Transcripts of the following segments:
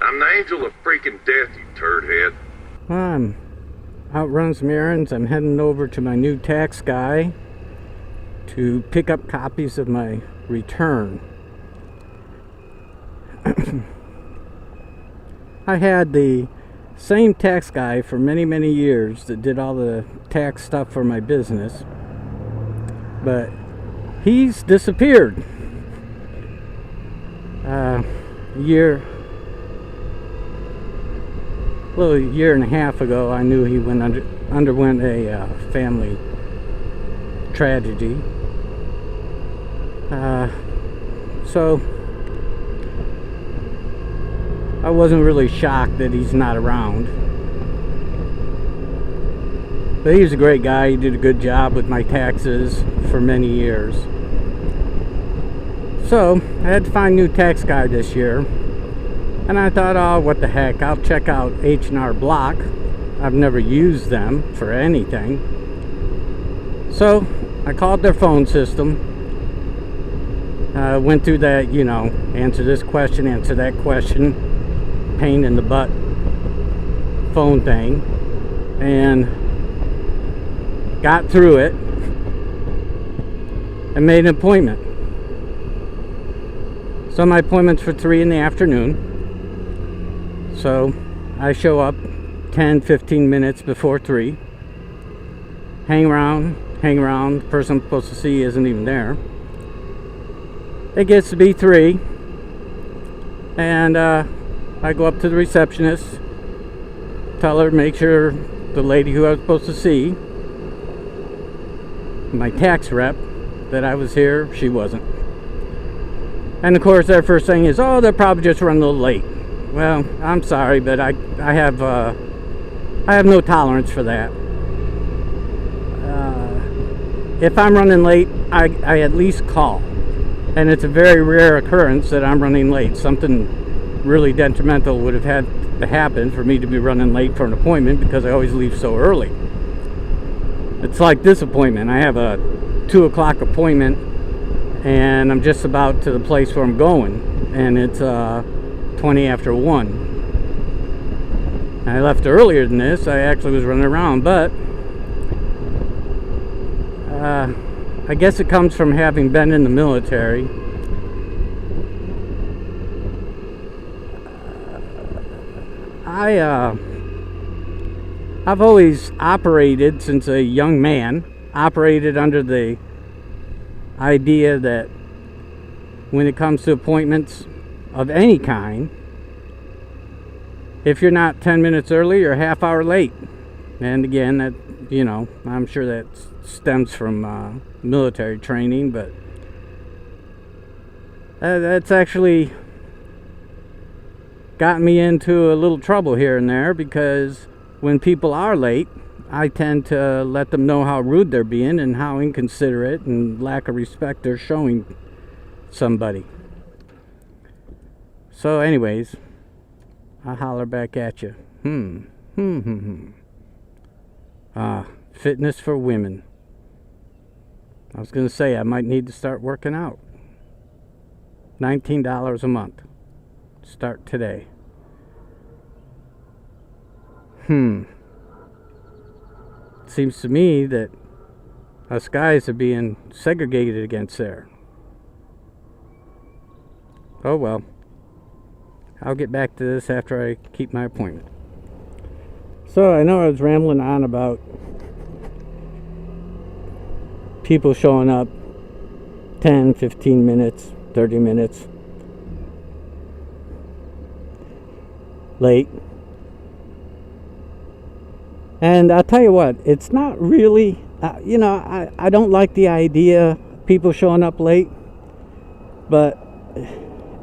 I'm the angel of freaking death, you turd head. I'm out running some errands. I'm heading over to my new tax guy to pick up copies of my return. I had the same tax guy for many, many years that did all the tax stuff for my business, but he's disappeared. A little year and a half ago, I knew he underwent a family tragedy. So I wasn't really shocked that he's not around. But he's a great guy. He did a good job with my taxes for many years. So I had to find a new tax guy this year. And I thought, oh, what the heck, I'll check out H&R Block. I've never used them for anything. So I called their phone system. Went through that, answer this question, answer that question, pain in the butt phone thing, and got through it and made an appointment. So my appointment's for 3 in the afternoon. So I show up 10-15 minutes before 3. Hang around. The person I'm supposed to see isn't even there. It gets to be 3, and I go up to the receptionist, tell her, make sure the lady who I was supposed to see, my tax rep, that I was here. She wasn't. And of course their first thing is, oh, they're probably just running a little late. Well, I'm sorry, but I have no tolerance for that. If I'm running late, I at least call. And it's a very rare occurrence that I'm running late. Something really detrimental would have had to happen for me to be running late for an appointment, because I always leave so early. It's like this appointment. I have a 2 o'clock appointment, and I'm just about to the place where I'm going, and it's 20 after 1. I left earlier than this. I actually was running around, but I guess it comes from having been in the military. I've always operated, since a young man, operated under the idea that when it comes to appointments of any kind, if you're not 10 minutes early, you're a half hour late. And again, that, I'm sure that stems from military training, but that's actually gotten me into a little trouble here and there, because when people are late, I tend to let them know how rude they're being and how inconsiderate and lack of respect they're showing somebody. So anyways, I holler back at you. Fitness for women. I was going to say I might need to start working out. $19 a month. Start today. Seems to me that us guys are being segregated against there. Oh well. I'll get back to this after I keep my appointment. So I know I was rambling on about people showing up 10, 15 minutes, 30 minutes late. And I'll tell you what, it's not really, I don't like the idea of people showing up late, but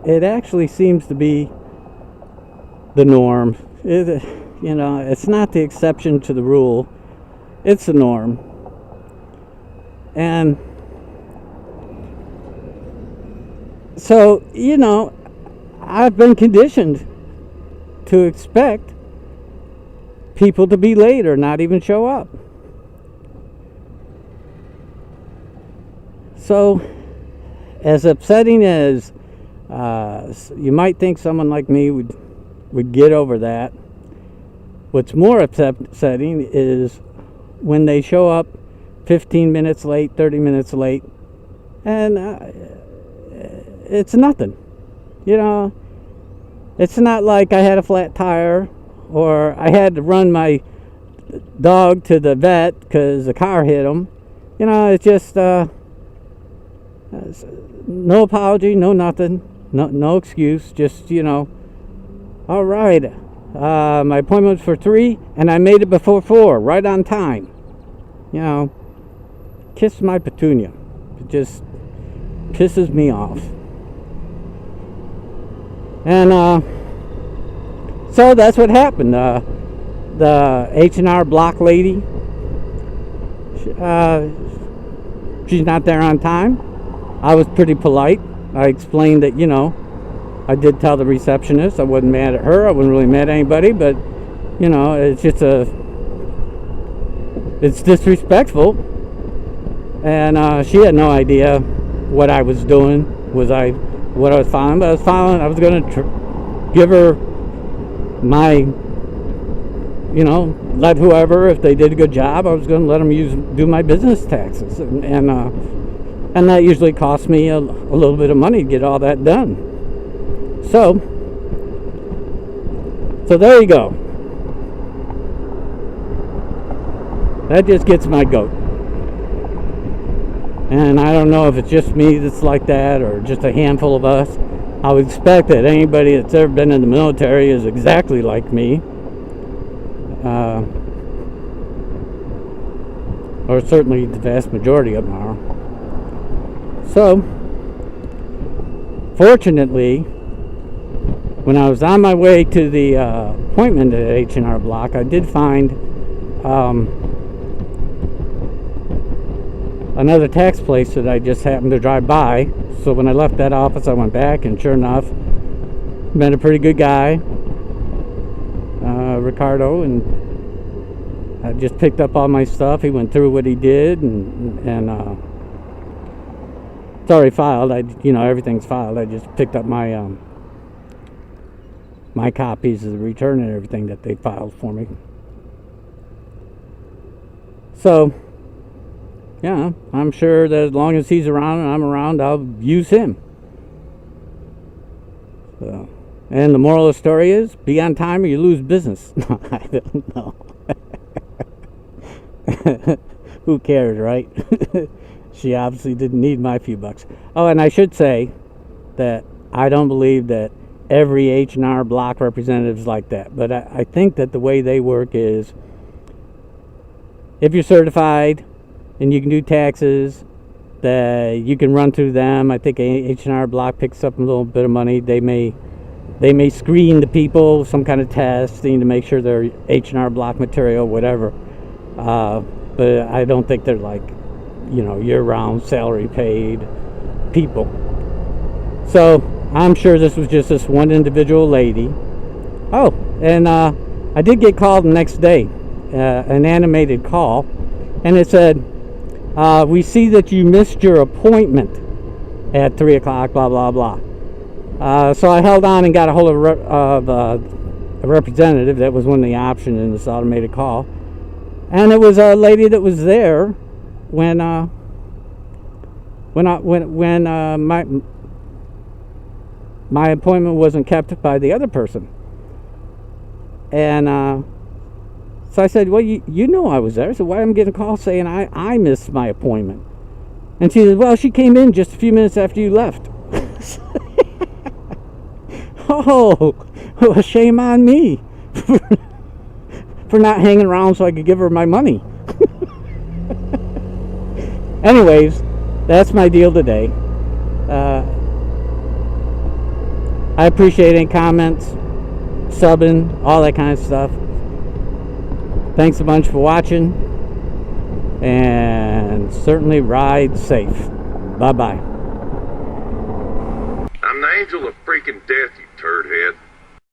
it actually seems to be the norm. It's not the exception to the rule. It's the norm. And so, I've been conditioned to expect people to be late or not even show up. So, as upsetting as you might think someone like me would would get over that. What's more upsetting is when they show up 15 minutes late, 30 minutes late, and it's nothing. You know, it's not like I had a flat tire or I had to run my dog to the vet because the car hit him. You know, it's just no apology, no nothing, no excuse. Just, you know, all right, my appointment was for 3 and I made it before 4, right on time. You know, kiss my petunia. It just pisses me off. And so that's what happened. The H&R Block lady, she's not there on time. I was pretty polite. I explained that, you know, I did tell the receptionist I wasn't mad at her. I wasn't really mad at anybody, but, you know, it's just it's disrespectful. And she had no idea what I was doing. What I was filing, but I was going to give her my, you know, let whoever, if they did a good job, I was going to let them do my business taxes, and that usually costs me a little bit of money to get all that done. So there you go. That just gets my goat. And I don't know if it's just me that's like that or just a handful of us. I would expect that anybody that's ever been in the military is exactly like me. Or certainly the vast majority of them are. So, fortunately, when I was on my way to the appointment at H&R Block, I did find another tax place that I just happened to drive by. So when I left that office, I went back, and sure enough, met a pretty good guy, Ricardo, and I just picked up all my stuff. He went through what he did, and it's already filed. Everything's filed. I just picked up my my copies of the return and everything that they filed for me. So, yeah, I'm sure that as long as he's around and I'm around, I'll use him. So, and the moral of the story is, be on time or you lose business. I don't know. Who cares, right? She obviously didn't need my few bucks. Oh, and I should say that I don't believe that every H&R Block representative is like that. But I think that the way they work is, if you're certified and you can do taxes, that you can run through them. I think H&R Block picks up a little bit of money. They may screen the people, some kind of testing to make sure they're H&R Block material, whatever. But I don't think they're like, year-round salary paid people. So I'm sure this was just this one individual lady. Oh, and I did get called the next day, an animated call, and it said, we see that you missed your appointment at 3 o'clock, blah, blah, blah. So I held on and got a hold of a representative. That was one of the options in this automated call. And it was a lady that was there when my appointment wasn't kept by the other person. And so I said, well, you know I was there. So why am I getting a call saying I missed my appointment? And she said, well, she came in just a few minutes after you left. Oh, well, shame on me for not hanging around so I could give her my money. Anyways, that's my deal today. I appreciate any comments, subbing, all that kind of stuff. Thanks a bunch for watching, and certainly ride safe. Bye-bye. I'm the angel of freaking death, you turd head.